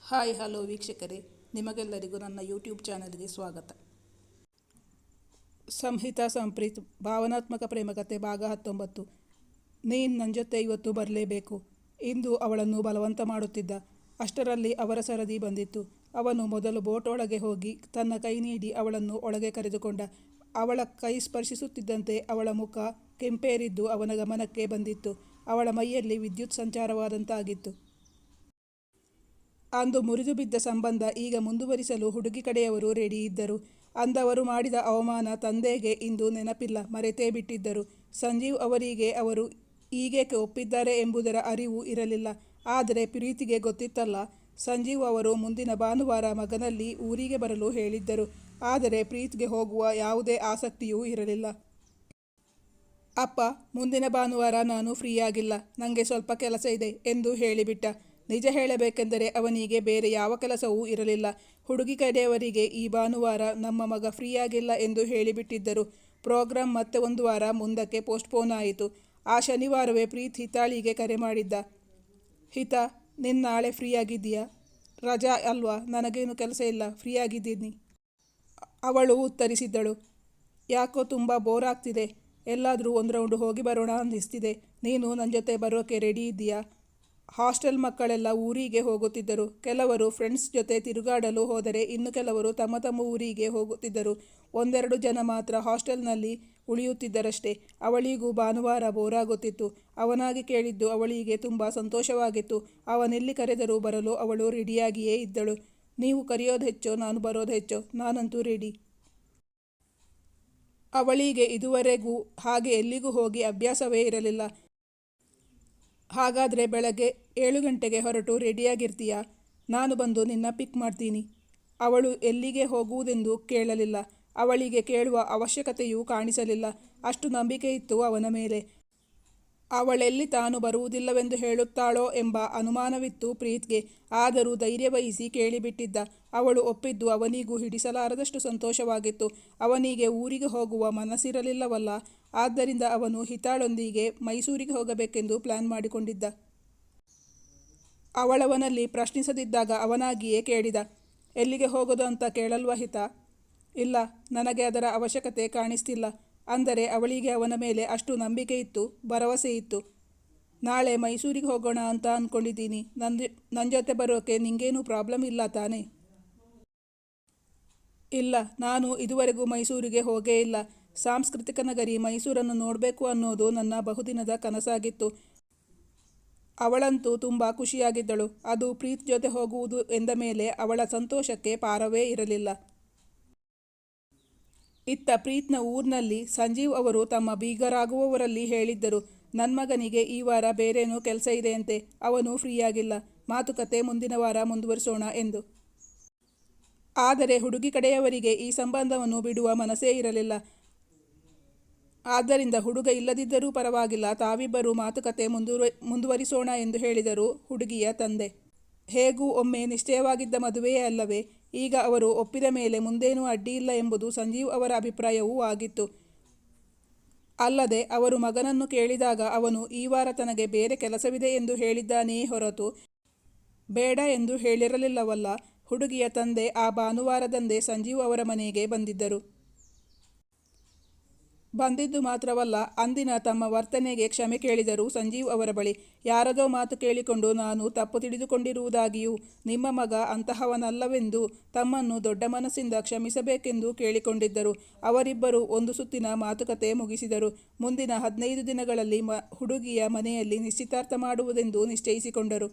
Hi hello ವೀಕ್ಷಕರೇ, ನಿಮಗೆಲ್ಲರಿಗೂ ನನ್ನ ಯೂಟ್ಯೂಬ್ ಚಾನಲ್ಗೆ ಸ್ವಾಗತ. ಸಂಹಿತಾ ಸಂಪ್ರೀತ್ ಭಾವನಾತ್ಮಕ ಪ್ರೇಮಕತೆ ಭಾಗ 19. ನೀನು ನನ್ನ ಜೊತೆ ಇವತ್ತು ಬರಲೇಬೇಕು. ಇಂದು ಅವಳನ್ನು ಬಲವಂತ ಮಾಡುತ್ತಿದ್ದ. ಅಷ್ಟರಲ್ಲಿ ಅವರ ಸರದಿ ಬಂದಿತ್ತು. ಅವನು ಮೊದಲು ಬೋಟ್ ಒಳಗೆ ಹೋಗಿ ತನ್ನ ಕೈ ನೀಡಿ ಅವಳನ್ನು ಒಳಗೆ ಕರೆದುಕೊಂಡ. ಅವಳ ಕೈ ಸ್ಪರ್ಶಿಸುತ್ತಿದ್ದಂತೆ ಅವಳ ಮುಖ ಕೆಂಪೇರಿದ್ದು ಅವನ ಗಮನಕ್ಕೆ ಬಂದಿತ್ತು. ಅವಳ ಮೈಯಲ್ಲಿ ವಿದ್ಯುತ್ ಸಂಚಾರವಾದಂತಾಗಿತ್ತು. ಅಂದು ಮುರಿದು ಬಿದ್ದ ಸಂಬಂಧ ಈಗ ಮುಂದುವರಿಸಲು ಹುಡುಗಿ ಕಡೆಯವರು ರೆಡಿ ಇದ್ದರು. ಅಂದವರು ಮಾಡಿದ ಅವಮಾನ ತಂದೆಗೆ ಇಂದು ನೆನಪಿಲ್ಲ, ಮರೆತೇ ಬಿಟ್ಟಿದ್ದರು. ಸಂಜೀವ್ ಅವರಿಗೆ ಅವರು ಈಗೇಕೆ ಒಪ್ಪಿದ್ದಾರೆ ಎಂಬುದರ ಅರಿವು ಇರಲಿಲ್ಲ. ಆದರೆ ಪ್ರೀತಿಗೆ ಗೊತ್ತಿತ್ತಲ್ಲ. ಸಂಜೀವ್ ಅವರು ಮುಂದಿನ ಭಾನುವಾರ ಮಗನಲ್ಲಿ ಊರಿಗೆ ಬರಲು ಹೇಳಿದ್ದರು. ಆದರೆ ಪ್ರೀತ್ಗೆ ಹೋಗುವ ಯಾವುದೇ ಆಸಕ್ತಿಯೂ ಇರಲಿಲ್ಲ. ಅಪ್ಪ, ಮುಂದಿನ ಭಾನುವಾರ ನಾನು ಫ್ರೀಯಾಗಿಲ್ಲ, ನನಗೆ ಸ್ವಲ್ಪ ಕೆಲಸ ಇದೆ ಎಂದು ಹೇಳಿಬಿಟ್ಟ. ನಿಜ ಹೇಳಬೇಕೆಂದರೆ ಅವನಿಗೆ ಬೇರೆ ಯಾವ ಕೆಲಸವೂ ಇರಲಿಲ್ಲ. ಹುಡುಗಿ ಕಡೆಯವರಿಗೆ ಈ ಭಾನುವಾರ ನಮ್ಮ ಮಗ ಫ್ರೀಯಾಗಿಲ್ಲ ಎಂದು ಹೇಳಿಬಿಟ್ಟಿದ್ದರು. ಪ್ರೋಗ್ರಾಂ ಮತ್ತೆ ಒಂದು ವಾರ ಮುಂದಕ್ಕೆ ಪೋಸ್ಟ್ಪೋನ್ ಆಯಿತು. ಆ ಶನಿವಾರವೇ ಪ್ರೀತ್ ಹಿತಾಳಿಗೆ ಕರೆ ಮಾಡಿದ್ದ. ಹಿತಾ, ನಿನ್ನ ನಾಳೆ ಫ್ರೀಯಾಗಿದ್ದೀಯಾ? ರಜಾ ಅಲ್ವಾ? ನನಗೇನು ಕೆಲಸ ಇಲ್ಲ, ಫ್ರೀಯಾಗಿದ್ದೀನಿ. ಅವಳು ಉತ್ತರಿಸಿದ್ದಳು. ಯಾಕೋ ತುಂಬ ಬೋರ್ ಆಗ್ತಿದೆ, ಎಲ್ಲಾದರೂ ಒಂದು ರೌಂಡ್ ಹೋಗಿ ಬರೋಣ ಅನ್ನಿಸ್ತಿದೆ. ನೀನು ನನ್ನ ಜೊತೆ ಬರೋಕ್ಕೆ ರೆಡಿ ಇದ್ದೀಯಾ? ಹಾಸ್ಟೆಲ್ ಮಕ್ಕಳೆಲ್ಲ ಊರಿಗೆ ಹೋಗುತ್ತಿದ್ದರು. ಕೆಲವರು ಫ್ರೆಂಡ್ಸ್ ಜೊತೆ ತಿರುಗಾಡಲು ಹೋದರೆ ಇನ್ನು ಕೆಲವರು ತಮ್ಮ ತಮ್ಮ ಊರಿಗೆ ಹೋಗುತ್ತಿದ್ದರು. ಒಂದೆರಡು ಜನ ಮಾತ್ರ ಹಾಸ್ಟೆಲ್ನಲ್ಲಿ ಉಳಿಯುತ್ತಿದ್ದರಷ್ಟೇ. ಅವಳಿಗೂ ಭಾನುವಾರ ಬೋರಾಗುತ್ತಿತ್ತು. ಅವನಾಗಿ ಕೇಳಿದ್ದು ಅವಳಿಗೆ ತುಂಬ ಸಂತೋಷವಾಗಿತ್ತು. ಅವನೆಲ್ಲಿ ಕರೆದರೂ ಬರಲು ಅವಳು ರೆಡಿಯಾಗಿಯೇ ಇದ್ದಳು. ನೀವು ಕರೆಯೋದು ಹೆಚ್ಚೋ ನಾನು ಬರೋದು ಹೆಚ್ಚೋ, ನಾನಂತೂ ರೆಡಿ. ಅವಳಿಗೆ ಇದುವರೆಗೂ ಹಾಗೆ ಎಲ್ಲಿಗೂ ಹೋಗಿ ಅಭ್ಯಾಸವೇ ಇರಲಿಲ್ಲ. ಹಾಗಾದರೆ ಬೆಳಗ್ಗೆ 7 ಗಂಟೆಗೆ ಹೊರಟು ರೆಡಿಯಾಗಿರ್ತೀಯಾ? ನಾನು ಬಂದು ನಿನ್ನ ಪಿಕ್ ಮಾಡ್ತೀನಿ. ಅವಳು ಎಲ್ಲಿಗೆ ಹೋಗುವುದೆಂದು ಕೇಳಲಿಲ್ಲ. ಅವಳಿಗೆ ಕೇಳುವ ಅವಶ್ಯಕತೆಯೂ ಕಾಣಿಸಲಿಲ್ಲ. ಅಷ್ಟು ನಂಬಿಕೆ ಇತ್ತು ಅವನ ಮೇಲೆ. ಅವಳೆಲ್ಲಿ ತಾನು ಬರುವುದಿಲ್ಲವೆಂದು ಹೇಳುತ್ತಾಳೋ ಎಂಬ ಅನುಮಾನವಿತ್ತು ಪ್ರೀತ್ಗೆ. ಆದರೂ ಧೈರ್ಯ ವಹಿಸಿ ಕೇಳಿಬಿಟ್ಟಿದ್ದ. ಅವಳು ಒಪ್ಪಿದ್ದು ಅವನಿಗೂ ಹಿಡಿಸಲಾರದಷ್ಟು ಸಂತೋಷವಾಗಿತ್ತು. ಅವನಿಗೆ ಊರಿಗೆ ಹೋಗುವ ಮನಸ್ಸಿರಲಿಲ್ಲವಲ್ಲ. ಆದ್ದರಿಂದ ಅವನು ಹಿತಾಳೊಂದಿಗೆ ಮೈಸೂರಿಗೆ ಹೋಗಬೇಕೆಂದು ಪ್ಲಾನ್ ಮಾಡಿಕೊಂಡಿದ್ದ. ಅವಳವನಲ್ಲಿ ಪ್ರಶ್ನಿಸದಿದ್ದಾಗ ಅವನಾಗಿಯೇ ಕೇಳಿದ. ಎಲ್ಲಿಗೆ ಹೋಗೋದು ಅಂತ ಕೇಳಲ್ವಾ ಹಿತಾ? ಇಲ್ಲ, ನನಗೆ ಅದರ ಅವಶ್ಯಕತೆ ಕಾಣಿಸ್ತಿಲ್ಲ. ಅಂದರೆ ಅವಳಿಗೆ ಅವನ ಮೇಲೆ ಅಷ್ಟು ನಂಬಿಕೆ ಇತ್ತು, ಭರವಸೆ ಇತ್ತು. ನಾಳೆ ಮೈಸೂರಿಗೆ ಹೋಗೋಣ ಅಂತ ಅಂದ್ಕೊಂಡಿದ್ದೀನಿ. ನನ್ನ ಜೊತೆ ಬರೋಕ್ಕೆ ನಿಂಗೇನು ಪ್ರಾಬ್ಲಮ್ ಇಲ್ಲ ತಾನೇ? ಇಲ್ಲ, ನಾನು ಇದುವರೆಗೂ ಮೈಸೂರಿಗೆ ಹೋಗೇ ಇಲ್ಲ. ಸಾಂಸ್ಕೃತಿಕ ನಗರಿ ಮೈಸೂರನ್ನು ನೋಡಬೇಕು ಅನ್ನೋದು ನನ್ನ ಬಹುದಿನದ ಕನಸಾಗಿತ್ತು. ಅವಳಂತೂ ತುಂಬ ಖುಷಿಯಾಗಿದ್ದಳು. ಅದು ಪ್ರೀತ್ ಜೊತೆ ಹೋಗುವುದು ಎಂದ ಮೇಲೆ ಅವಳ ಸಂತೋಷಕ್ಕೆ ಪಾರವೇ ಇರಲಿಲ್ಲ. ಇತ್ತ ಪ್ರೀತ್ನ ಊರಿನಲ್ಲಿ ಸಂಜೀವ್ ಅವರು ತಮ್ಮ ಬೀಗರಾಗುವವರಲ್ಲಿ ಹೇಳಿದ್ದರು. ನನ್ನ ಮಗನಿಗೆ ಈ ವಾರ ಬೇರೇನೋ ಕೆಲಸ ಇದೆಯಂತೆ, ಅವನು ಫ್ರೀಯಾಗಿಲ್ಲ. ಮಾತುಕತೆ ಮುಂದಿನ ವಾರ ಮುಂದುವರಿಸೋಣ ಎಂದು. ಆದರೆ ಹುಡುಗಿ ಕಡೆಯವರಿಗೆ ಈ ಸಂಬಂಧವನ್ನು ಬಿಡುವ ಮನಸ್ಸೇ ಇರಲಿಲ್ಲ. ಆದ್ದರಿಂದ ಹುಡುಗ ಇಲ್ಲದಿದ್ದರೂ ಪರವಾಗಿಲ್ಲ, ತಾವಿಬ್ಬರೂ ಮಾತುಕತೆ ಮುಂದುವರಿಸೋಣ ಎಂದು ಹೇಳಿದರು ಹುಡುಗಿಯ ತಂದೆ. ಹೇಗೂ ಒಮ್ಮೆ ನಿಶ್ಚಯವಾಗಿದ್ದ ಮದುವೆಯೇ ಅಲ್ಲವೇ? ಈಗ ಅವರು ಒಪ್ಪಿದ ಮೇಲೆ ಮುಂದೇನೂ ಅಡ್ಡಿಯಿಲ್ಲ ಎಂಬುದು ಸಂಜೀವ್ ಅವರ ಅಭಿಪ್ರಾಯವೂ ಆಗಿತ್ತು. ಅಲ್ಲದೆ ಅವರು ಮಗನನ್ನು ಕೇಳಿದಾಗ ಅವನು ಈ ವಾರ ತನಗೆ ಬೇರೆ ಕೆಲಸವಿದೆ ಎಂದು ಹೇಳಿದ್ದಾನೆಯೇ ಹೊರತು ಬೇಡ ಎಂದು ಹೇಳಿರಲಿಲ್ಲವಲ್ಲ. ಹುಡುಗಿಯ ತಂದೆ ಆ ಭಾನುವಾರದಂದೇ ಸಂಜೀವ್ ಅವರ ಮನೆಗೆ ಬಂದಿದ್ದರು. ಬಂದಿದ್ದು ಮಾತ್ರವಲ್ಲ, ಅಂದಿನ ತಮ್ಮ ವರ್ತನೆಗೆ ಕ್ಷಮೆ ಕೇಳಿದರು ಸಂಜೀವ್ ಅವರ ಬಳಿ. ಯಾರದೋ ಮಾತು ಕೇಳಿಕೊಂಡು ನಾನು ತಪ್ಪು ತಿಳಿದುಕೊಂಡಿರುವುದಾಗಿಯೂ ನಿಮ್ಮ ಮಗ ಅಂತಹವನಲ್ಲವೆಂದು ತಮ್ಮನ್ನು ದೊಡ್ಡ ಮನಸ್ಸಿಂದ ಕ್ಷಮಿಸಬೇಕೆಂದು ಕೇಳಿಕೊಂಡಿದ್ದರು. ಅವರಿಬ್ಬರು ಒಂದು ಸುತ್ತಿನ ಮಾತುಕತೆ ಮುಗಿಸಿದರು. ಮುಂದಿನ 15 ದಿನಗಳಲ್ಲಿ ಹುಡುಗಿಯ ಮನೆಯಲ್ಲಿ ನಿಶ್ಚಿತಾರ್ಥ ಮಾಡುವುದೆಂದು ನಿಶ್ಚಯಿಸಿಕೊಂಡರು.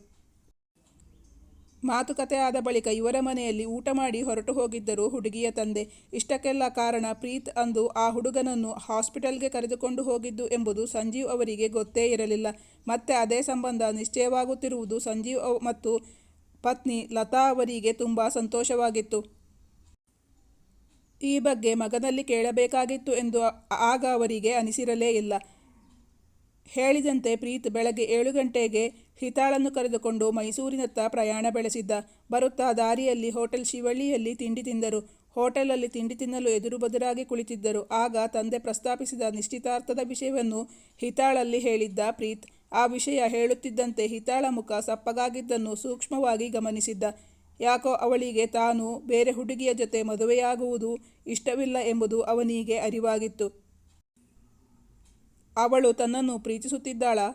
ಮಾತುಕತೆ ಆದ ಬಳಿಕ ಇವರ ಮನೆಯಲ್ಲಿ ಊಟ ಮಾಡಿ ಹೊರಟು ಹೋಗಿದ್ದರು ಹುಡುಗಿಯ ತಂದೆ. ಇಷ್ಟಕ್ಕೆಲ್ಲ ಕಾರಣ ಪ್ರೀತ್ ಅಂದು ಆ ಹುಡುಗನನ್ನು ಹಾಸ್ಪಿಟಲ್ಗೆ ಕರೆದುಕೊಂಡು ಹೋಗಿದ್ದು ಎಂಬುದು ಸಂಜೀವ್ ಅವರಿಗೆ ಗೊತ್ತೇ ಇರಲಿಲ್ಲ. ಮತ್ತೆ ಅದೇ ಸಂಬಂಧ ನಿಶ್ಚಯವಾಗುತ್ತಿರುವುದು ಸಂಜೀವ್ ಮತ್ತು ಪತ್ನಿ ಲತಾ ಅವರಿಗೆ ತುಂಬ ಸಂತೋಷವಾಗಿತ್ತು. ಈ ಬಗ್ಗೆ ಮಗನಲ್ಲಿ ಕೇಳಬೇಕಾಗಿತ್ತು ಎಂದು ಆಗ ಅವರಿಗೆ ಅನಿಸಿರಲೇ ಇಲ್ಲ. ಹೇಳಿದಂತೆ ಪ್ರೀತ್ ಬೆಳಗ್ಗೆ 7 ಗಂಟೆಗೆ ಹಿತಾಳನ್ನು ಕರೆದುಕೊಂಡು ಮೈಸೂರಿನತ್ತ ಪ್ರಯಾಣ ಬೆಳೆಸಿದ್ದ. ಬರುತ್ತಾ ದಾರಿಯಲ್ಲಿ ಹೋಟೆಲ್ ಶಿವಳ್ಳಿಯಲ್ಲಿ ತಿಂಡಿ ತಿಂದರು. ಹೋಟೆಲಲ್ಲಿ ತಿಂಡಿ ತಿನ್ನಲು ಎದುರು ಬದುರಾಗಿ ಕುಳಿತಿದ್ದರು. ಆಗ ತಂದೆ ಪ್ರಸ್ತಾಪಿಸಿದ ನಿಶ್ಚಿತಾರ್ಥದ ವಿಷಯವನ್ನು ಹಿತಾಳಲ್ಲಿ ಹೇಳಿದ್ದ ಪ್ರೀತ್. ಆ ವಿಷಯ ಹೇಳುತ್ತಿದ್ದಂತೆ ಹಿತಾಳ ಮುಖ ಸಪ್ಪಗಾಗಿದ್ದನ್ನು ಸೂಕ್ಷ್ಮವಾಗಿ ಗಮನಿಸಿದ್ದ. ಯಾಕೋ ಅವಳಿಗೆ ತಾನು ಬೇರೆ ಹುಡುಗಿಯ ಜೊತೆ ಮದುವೆಯಾಗುವುದು ಇಷ್ಟವಿಲ್ಲ ಎಂಬುದು ಅವನಿಗೆ ಅರಿವಾಗಿತ್ತು. ಅವಳು ತನ್ನನ್ನು ಪ್ರೀತಿಸುತ್ತಿದ್ದಾಳಾ?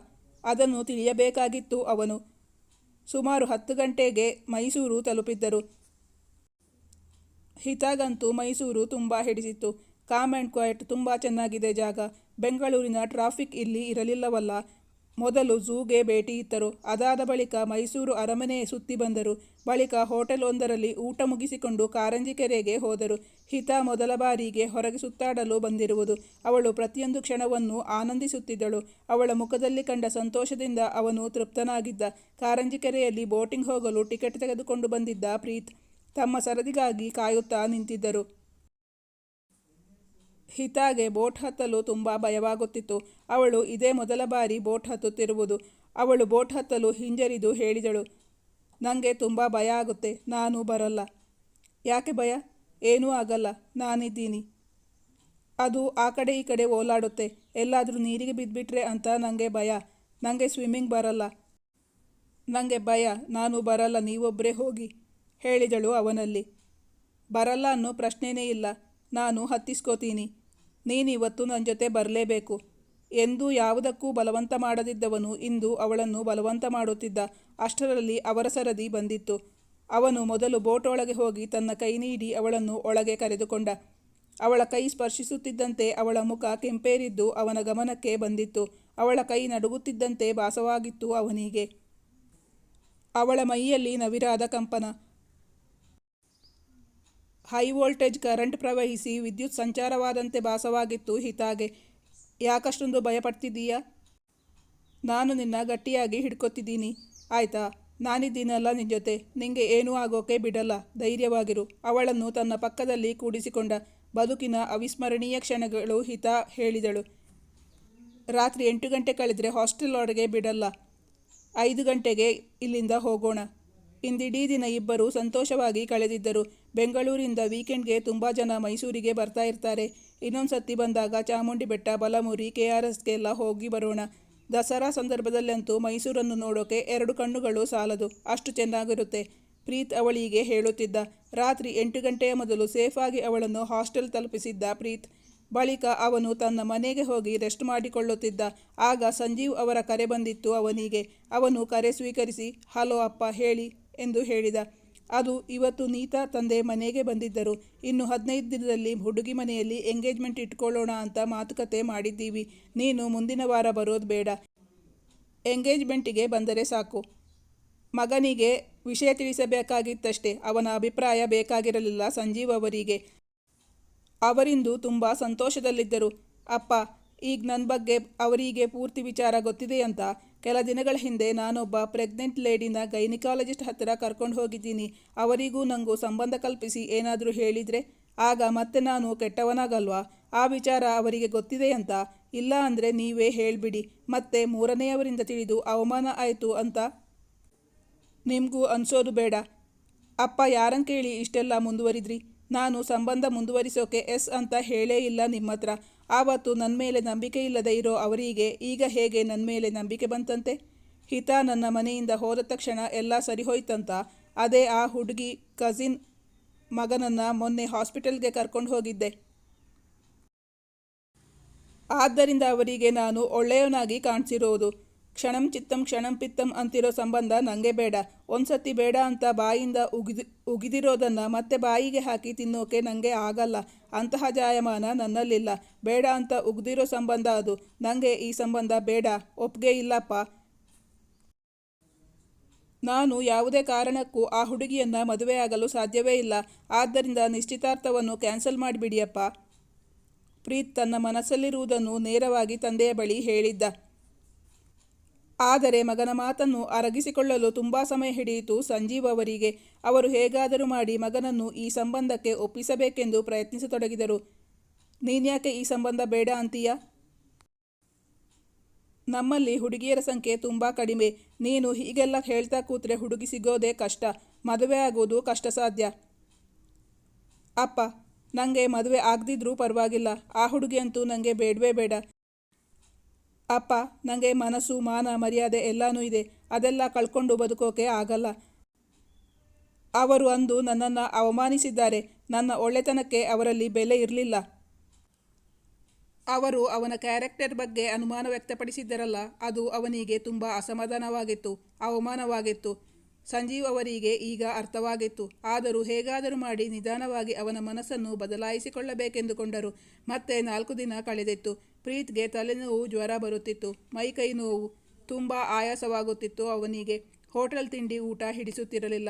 ಅದನ್ನು ತಿಳಿಯಬೇಕಾಗಿತ್ತು ಅವನು. ಸುಮಾರು 10 ಗಂಟೆಗೆ ಮೈಸೂರು ತಲುಪಿದ್ದರು. ಹಿತಾಗಂತೂ ಮೈಸೂರು ತುಂಬ ಹಿಡಿಸಿತ್ತು. ಕಾಮ್ ಆ್ಯಂಡ್ ಕ್ವೈಟ್, ತುಂಬ ಚೆನ್ನಾಗಿದೆ ಜಾಗ. ಬೆಂಗಳೂರಿನ ಟ್ರಾಫಿಕ್ ಇಲ್ಲಿ ಇರಲಿಲ್ಲವಲ್ಲ. ಮೊದಲು ಝೂಗೆ ಭೇಟಿ ಇತ್ತರು. ಅದಾದ ಬಳಿಕ ಮೈಸೂರು ಅರಮನೆ ಸುತ್ತಿ ಬಂದರು. ಬಳಿಕ ಹೋಟೆಲ್ ಒಂದರಲ್ಲಿ ಊಟ ಮುಗಿಸಿಕೊಂಡು ಕಾರಂಜಿ ಕೆರೆಗೆ ಹೋದರು. ಹಿತಾ ಮೊದಲ ಬಾರಿಗೆ ಹೊರಗೆ ಸುತ್ತಾಡಲು ಬಂದಿರುವುದು. ಅವಳು ಪ್ರತಿಯೊಂದು ಕ್ಷಣವನ್ನು ಆನಂದಿಸುತ್ತಿದ್ದಳು. ಅವಳ ಮುಖದಲ್ಲಿ ಕಂಡ ಸಂತೋಷದಿಂದ ಅವನು ತೃಪ್ತನಾಗಿದ್ದ. ಕಾರಂಜಿ ಕೆರೆಯಲ್ಲಿ ಬೋಟಿಂಗ್ ಹೋಗಲು ಟಿಕೆಟ್ ತೆಗೆದುಕೊಂಡು ಬಂದಿದ್ದ ಪ್ರೀತ್ ತಮ್ಮ ಸರದಿಗಾಗಿ ಕಾಯುತ್ತಾ ನಿಂತಿದ್ದರು. ಹಿತಾಗೆ ಬೋಟ್ ಹತ್ತಲು ತುಂಬ ಭಯವಾಗುತ್ತಿತ್ತು. ಅವಳು ಇದೇ ಮೊದಲ ಬಾರಿ ಬೋಟ್ ಹತ್ತುತ್ತಿರುವುದು. ಅವಳು ಬೋಟ್ ಹತ್ತಲು ಹಿಂಜರಿದು ಹೇಳಿದಳು, ನನಗೆ ತುಂಬ ಭಯ ಆಗುತ್ತೆ, ನಾನು ಬರಲ್ಲ. ಯಾಕೆ ಭಯ? ಏನೂ ಆಗಲ್ಲ, ನಾನಿದ್ದೀನಿ. ಅದು ಆ ಕಡೆ ಈ ಕಡೆ ಓಲಾಡುತ್ತೆ, ಎಲ್ಲಾದರೂ ನೀರಿಗೆ ಬಿದ್ದುಬಿಟ್ರೆ ಅಂತ ನನಗೆ ಭಯ. ನನಗೆ ಸ್ವಿಮ್ಮಿಂಗ್ ಬರಲ್ಲ. ನನಗೆ ಭಯ, ನಾನು ಬರಲ್ಲ, ನೀವೊಬ್ಬರೇ ಹೋಗಿ, ಹೇಳಿದಳು ಅವನಲ್ಲಿ. ಬರಲ್ಲ ಅನ್ನೋ ಪ್ರಶ್ನೆನೇ ಇಲ್ಲ, ನಾನು ಹತ್ತಿಸ್ಕೋತೀನಿ. ನೀನಿವತ್ತು ನನ್ನ ಜೊತೆ ಬರಲೇಬೇಕು. ಎಂದೂ ಯಾವುದಕ್ಕೂ ಬಲವಂತ ಮಾಡದಿದ್ದವನು ಇಂದು ಅವಳನ್ನು ಬಲವಂತ ಮಾಡುತ್ತಿದ್ದ. ಅಷ್ಟರಲ್ಲಿ ಅವರ ಸರದಿ ಬಂದಿತ್ತು. ಅವನು ಮೊದಲು ಬೋಟ್ ಒಳಗೆ ಹೋಗಿ ತನ್ನ ಕೈ ನೀಡಿ ಅವಳನ್ನು ಒಳಗೆ ಕರೆದುಕೊಂಡ. ಅವಳ ಕೈ ಸ್ಪರ್ಶಿಸುತ್ತಿದ್ದಂತೆ ಅವಳ ಮುಖ ಕೆಂಪೇರಿದ್ದು ಅವನ ಗಮನಕ್ಕೆ ಬಂದಿತ್ತು. ಅವಳ ಕೈ ನಡುಗುತ್ತಿದ್ದಂತೆ ಭಾಸವಾಗಿತ್ತು ಅವನಿಗೆ. ಅವಳ ಮೈಯಲ್ಲಿ ನವಿರಾದ ಕಂಪನ. ಹೈ ವೋಲ್ಟೇಜ್ ಕರೆಂಟ್ ಪ್ರವಹಿಸಿ ವಿದ್ಯುತ್ ಸಂಚಾರವಾದಂತೆ ಭಾಸವಾಗಿತ್ತು ಹಿತಾಗೆ. ಯಾಕಷ್ಟೊಂದು ಭಯಪಡ್ತಿದ್ದೀಯಾ? ನಾನು ನಿನ್ನ ಗಟ್ಟಿಯಾಗಿ ಹಿಡ್ಕೊತಿದ್ದೀನಿ, ಆಯ್ತಾ? ನಾನಿದ್ದೀನಲ್ಲ ನಿನ್ನ ಜೊತೆ, ನಿಂಗೆ ಏನೂ ಆಗೋಕೆ ಬಿಡಲ್ಲ, ಧೈರ್ಯವಾಗಿರು. ಅವಳನ್ನು ತನ್ನ ಪಕ್ಕದಲ್ಲಿ ಕೂಡಿಸಿಕೊಂಡ. ಬದುಕಿನ ಅವಿಸ್ಮರಣೀಯ ಕ್ಷಣಗಳು, ಹಿತಾ ಹೇಳಿದಳು. ರಾತ್ರಿ 8 ಗಂಟೆ ಕಳೆದರೆ ಹಾಸ್ಟೆಲ್ ಒಳಗೆ ಬಿಡಲ್ಲ. 5 ಗಂಟೆಗೆ ಇಲ್ಲಿಂದ ಹೋಗೋಣ. ಇಂದಿಡೀ ದಿನ ಇಬ್ಬರು ಸಂತೋಷವಾಗಿ ಕಳೆದಿದ್ದರು. ಬೆಂಗಳೂರಿಂದ ವೀಕೆಂಡ್ಗೆ ತುಂಬ ಜನ ಮೈಸೂರಿಗೆ ಬರ್ತಾ ಇರ್ತಾರೆ. ಇನ್ನೊಂದು ಸತಿ ಬಂದಾಗ ಚಾಮುಂಡಿ ಬೆಟ್ಟ, ಬಲಮುರಿ, KRSಗೆಲ್ಲ ಹೋಗಿ ಬರೋಣ. ದಸರಾ ಸಂದರ್ಭದಲ್ಲಂತೂ ಮೈಸೂರನ್ನು ನೋಡೋಕೆ 2 ಕಣ್ಣುಗಳು ಸಾಲದು, ಅಷ್ಟು ಚೆನ್ನಾಗಿರುತ್ತೆ, ಪ್ರೀತ್ ಅವಳಿಗೆ ಹೇಳುತ್ತಿದ್ದ. ರಾತ್ರಿ 8 ಗಂಟೆಯ ಮೊದಲು ಸೇಫಾಗಿ ಅವಳನ್ನು ಹಾಸ್ಟೆಲ್ ತಲುಪಿಸಿದ್ದ ಪ್ರೀತ್. ಬಳಿಕ ಅವನು ತನ್ನ ಮನೆಗೆ ಹೋಗಿ ರೆಸ್ಟ್ ಮಾಡಿಕೊಳ್ಳುತ್ತಿದ್ದ. ಆಗ ಸಂಜೀವ್ ಅವರ ಕರೆ ಬಂದಿತ್ತು ಅವನಿಗೆ. ಅವನು ಕರೆ ಸ್ವೀಕರಿಸಿ, ಹಲೋ ಅಪ್ಪ, ಹೇಳಿ ಎಂದು ಹೇಳಿದ. ಅದು ಇವತ್ತು ನೀತಾ ತಂದೆ ಮನೆಗೆ ಬಂದಿದ್ದರು. ಇನ್ನು 15 ದಿನದಲ್ಲಿ ಹುಡುಗಿ ಮನೆಯಲ್ಲಿ ಎಂಗೇಜ್ಮೆಂಟ್ ಇಟ್ಕೊಳ್ಳೋಣ ಅಂತ ಮಾತುಕತೆ ಮಾಡಿದ್ದೀವಿ. ನೀನು ಮುಂದಿನ ವಾರ ಬರೋದು ಬೇಡ, ಎಂಗೇಜ್ಮೆಂಟಿಗೆ ಬಂದರೆ ಸಾಕು. ಮಗನಿಗೆ ವಿಷಯ ತಿಳಿಸಬೇಕಾಗಿತ್ತಷ್ಟೇ. ಅವನ ಅಭಿಪ್ರಾಯ ಬೇಕಾಗಿರಲಿಲ್ಲ ಸಂಜೀವ್ ಅವರಿಗೆ. ಅವರಿಂದು ತುಂಬ ಸಂತೋಷದಲ್ಲಿದ್ದರು. ಅಪ್ಪ, ಈಗ ನನ್ನ ಬಗ್ಗೆ ಅವರಿಗೆ ಪೂರ್ತಿ ವಿಚಾರ ಗೊತ್ತಿದೆಯಂತ. ಕೆಲ ದಿನಗಳ ಹಿಂದೆ ನಾನೊಬ್ಬ ಪ್ರೆಗ್ನೆಂಟ್ ಲೇಡಿನ ಗೈನಿಕಾಲಜಿಸ್ಟ್ ಹತ್ತಿರ ಕರ್ಕೊಂಡು ಹೋಗಿದ್ದೀನಿ. ಅವರಿಗೂ ನನಗೂ ಸಂಬಂಧ ಕಲ್ಪಿಸಿ ಏನಾದರೂ ಹೇಳಿದರೆ ಆಗ ಮತ್ತೆ ನಾನು ಕೆಟ್ಟವನಾಗಲ್ವಾ? ಆ ವಿಚಾರ ಅವರಿಗೆ ಗೊತ್ತಿದೆಯಂತ. ಇಲ್ಲ ಅಂದರೆ ನೀವೇ ಹೇಳಿಬಿಡಿ, ಮತ್ತೆ 3ನೇಯವರಿಂದ ತಿಳಿದು ಅವಮಾನ ಆಯಿತು ಅಂತ ನಿಮಗೂ ಅನಿಸೋದು ಬೇಡ. ಅಪ್ಪ, ಯಾರನ್ನು ಕೇಳಿ ಇಷ್ಟೆಲ್ಲ ಮುಂದುವರಿದ್ರಿ? ನಾನು ಸಂಬಂಧ ಮುಂದುವರಿಸೋಕೆ ಎಸ್ ಅಂತ ಹೇಳೇ ಇಲ್ಲ ನಿಮ್ಮ ಹತ್ರ. ಆವತ್ತು ನನ್ನ ಮೇಲೆ ನಂಬಿಕೆ ಇಲ್ಲದೆ ಇರೋ ಅವರಿಗೆ ಈಗ ಹೇಗೆ ನನ್ನ ಮೇಲೆ ನಂಬಿಕೆ ಬಂತಂತೆ? ಹಿತಾ ನನ್ನ ಮನೆಯಿಂದ ಹೋದ ತಕ್ಷಣ ಎಲ್ಲ ಸರಿ ಹೋಯ್ತಂತ. ಅದೇ ಆ ಹುಡುಗಿ ಕಸಿನ್ ಮಗನನ್ನು ಮೊನ್ನೆ ಹಾಸ್ಪಿಟಲ್ಗೆ ಕರ್ಕೊಂಡು ಹೋಗಿದ್ದೆ. ಆದ್ದರಿಂದ ಅವರಿಗೆ ನಾನು ಒಳ್ಳೆಯವನಾಗಿ ಕಾಣಿಸಿರೋದು. ಕ್ಷಣಂ ಚಿತ್ತಂ ಕ್ಷಣಂ ಪಿತ್ತಂ ಅಂತಿರೋ ಸಂಬಂಧ ನನಗೆ ಬೇಡ. ಒಂದ್ಸತಿ ಬೇಡ ಅಂತ ಬಾಯಿಂದ ಉಗಿದಿರೋದನ್ನು ಮತ್ತೆ ಬಾಯಿಗೆ ಹಾಕಿ ತಿನ್ನೋಕೆ ನನಗೆ ಆಗಲ್ಲ. ಅಂತಹ ಜಾಯಮಾನ ನನ್ನಲ್ಲಿಲ್ಲ. ಬೇಡ ಅಂತ ಉಗಿದಿರೋ ಸಂಬಂಧ ಅದು. ನನಗೆ ಈ ಸಂಬಂಧ ಬೇಡ, ಒಪ್ಪಿಗೆ ಇಲ್ಲಪ್ಪ. ನಾನು ಯಾವುದೇ ಕಾರಣಕ್ಕೂ ಆ ಹುಡುಗಿಯನ್ನು ಮದುವೆಯಾಗಲು ಸಾಧ್ಯವೇ ಇಲ್ಲ. ಆದ್ದರಿಂದ ನಿಶ್ಚಿತಾರ್ಥವನ್ನು ಕ್ಯಾನ್ಸಲ್ ಮಾಡಿಬಿಡಿಯಪ್ಪ. ಪ್ರೀತ್ ತನ್ನ ಮನಸ್ಸಲ್ಲಿರುವುದನ್ನು ನೇರವಾಗಿ ತಂದೆಯ ಬಳಿ ಹೇಳಿದ್ದ. ಆದರೆ ಮಗನ ಮಾತನ್ನು ಅರಗಿಸಿಕೊಳ್ಳಲು ತುಂಬ ಸಮಯ ಹಿಡಿಯಿತು ಸಂಜೀವ್ ಅವರಿಗೆ. ಅವರು ಹೇಗಾದರೂ ಮಾಡಿ ಮಗನನ್ನು ಈ ಸಂಬಂಧಕ್ಕೆ ಒಪ್ಪಿಸಬೇಕೆಂದು ಪ್ರಯತ್ನಿಸತೊಡಗಿದರು. ನೀನ್ಯಾಕೆ ಈ ಸಂಬಂಧ ಬೇಡ ಅಂತೀಯ? ನಮ್ಮಲ್ಲಿ ಹುಡುಗಿಯರ ಸಂಖ್ಯೆ ತುಂಬ ಕಡಿಮೆ. ನೀನು ಹೀಗೆಲ್ಲ ಹೇಳ್ತಾ ಕೂತ್ರೆ ಹುಡುಗಿ ಸಿಗೋದೇ ಕಷ್ಟ, ಮದುವೆ ಆಗೋದು ಕಷ್ಟ ಸಾಧ್ಯ. ಅಪ್ಪ, ನನಗೆ ಮದುವೆ ಆಗದಿದ್ರೂ ಪರವಾಗಿಲ್ಲ. ಆ ಹುಡುಗಿಯಂತೂ ನನಗೆ ಬೇಡವೇ ಬೇಡ. ಅಪ್ಪ, ನನಗೆ ಮನಸ್ಸು, ಮಾನ, ಮರ್ಯಾದೆ ಎಲ್ಲನೂ ಇದೆ. ಅದೆಲ್ಲ ಕಳ್ಕೊಂಡು ಬದುಕೋಕೆ ಆಗಲ್ಲ. ಅವರು ಅಂದು ನನ್ನನ್ನು ಅವಮಾನಿಸಿದ್ದಾರೆ. ನನ್ನ ಒಳ್ಳೆತನಕ್ಕೆ ಅವರಲ್ಲಿ ಬೆಲೆ ಇರಲಿಲ್ಲ. ಅವರು ಅವನ ಕ್ಯಾರೆಕ್ಟರ್ ಬಗ್ಗೆ ಅನುಮಾನ ವ್ಯಕ್ತಪಡಿಸಿದ್ದರಲ್ಲ, ಅದು ಅವನಿಗೆ ತುಂಬ ಅಸಮಾಧಾನವಾಗಿತ್ತು, ಅವಮಾನವಾಗಿತ್ತು. ಸಂಜೀವ್ ಅವರಿಗೆ ಈಗ ಅರ್ಥವಾಗಿತ್ತು. ಆದರೂ ಹೇಗಾದರೂ ಮಾಡಿ ನಿಧಾನವಾಗಿ ಅವನ ಮನಸ್ಸನ್ನು ಬದಲಾಯಿಸಿಕೊಳ್ಳಬೇಕೆಂದುಕೊಂಡರು. ಮತ್ತೆ 4 ದಿನ ಕಳೆದಿತ್ತು. ಪ್ರೀತ್ಗೆ ತಲೆನೋವು, ಜ್ವರ ಬರುತ್ತಿತ್ತು, ಮೈಕೈ ನೋವು, ತುಂಬ ಆಯಾಸವಾಗುತ್ತಿತ್ತು ಅವನಿಗೆ. ಹೋಟೆಲ್ ತಿಂಡಿ ಊಟ ಹಿಡಿಸುತ್ತಿರಲಿಲ್ಲ.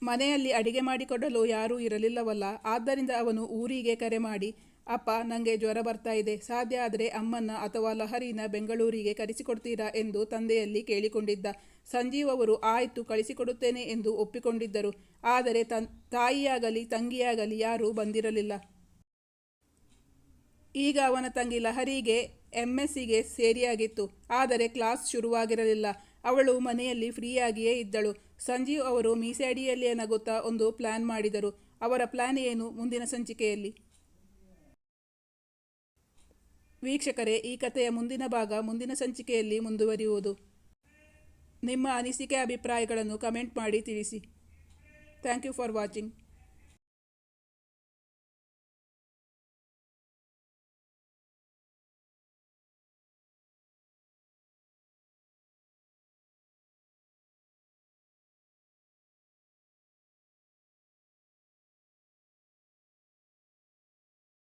ಮನೆಯಲ್ಲಿ ಅಡಿಗೆ ಮಾಡಿಕೊಡಲು ಯಾರೂ ಇರಲಿಲ್ಲವಲ್ಲ. ಆದ್ದರಿಂದ ಅವನು ಊರಿಗೆ ಕರೆ ಮಾಡಿ, ಅಪ್ಪ, ನನಗೆ ಜ್ವರ ಬರ್ತಾ ಇದೆ, ಸಾಧ್ಯ ಆದರೆ ಅಮ್ಮನ್ನ ಅಥವಾ ಲಹರಿನ ಬೆಂಗಳೂರಿಗೆ ಕರೆಸಿಕೊಡ್ತೀರಾ ಎಂದು ತಂದೆಯಲ್ಲಿ ಕೇಳಿಕೊಂಡಿದ್ದ. ಸಂಜೀವ್ ಅವರು ಆಯಿತು, ಕಳಿಸಿಕೊಡುತ್ತೇನೆ ಎಂದು ಒಪ್ಪಿಕೊಂಡಿದ್ದರು. ಆದರೆ ತಾಯಿಯಾಗಲಿ ತಂಗಿಯಾಗಲಿ ಯಾರೂ ಬಂದಿರಲಿಲ್ಲ. ಈಗ ಅವನ ತಂಗಿ ಲಹರಿಗೆ MScಗೆ ಸೇರಿಯಾಗಿತ್ತು. ಆದರೆ ಕ್ಲಾಸ್ ಶುರುವಾಗಿರಲಿಲ್ಲ. ಅವಳು ಮನೆಯಲ್ಲಿ ಫ್ರೀಯಾಗಿಯೇ ಇದ್ದಳು. ಸಂಜೀವ್ ಅವರು ಮೀಸೆ ಅಡಿಯಲ್ಲಿಯೇ ನಗುತ್ತಾ ಒಂದು ಪ್ಲ್ಯಾನ್ ಮಾಡಿದರು. ಅವರ ಪ್ಲ್ಯಾನ್ ಏನು? ಮುಂದಿನ ಸಂಚಿಕೆಯಲ್ಲಿ. ವೀಕ್ಷಕರೇ, ಈ ಕಥೆಯ ಮುಂದಿನ ಭಾಗ ಮುಂದಿನ ಸಂಚಿಕೆಯಲ್ಲಿ ಮುಂದುವರಿಯುವುದು. ನಿಮ್ಮ ಅನಿಸಿಕೆ ಅಭಿಪ್ರಾಯಗಳನ್ನು ಕಮೆಂಟ್ ಮಾಡಿ ತಿಳಿಸಿ. Thank you for watching.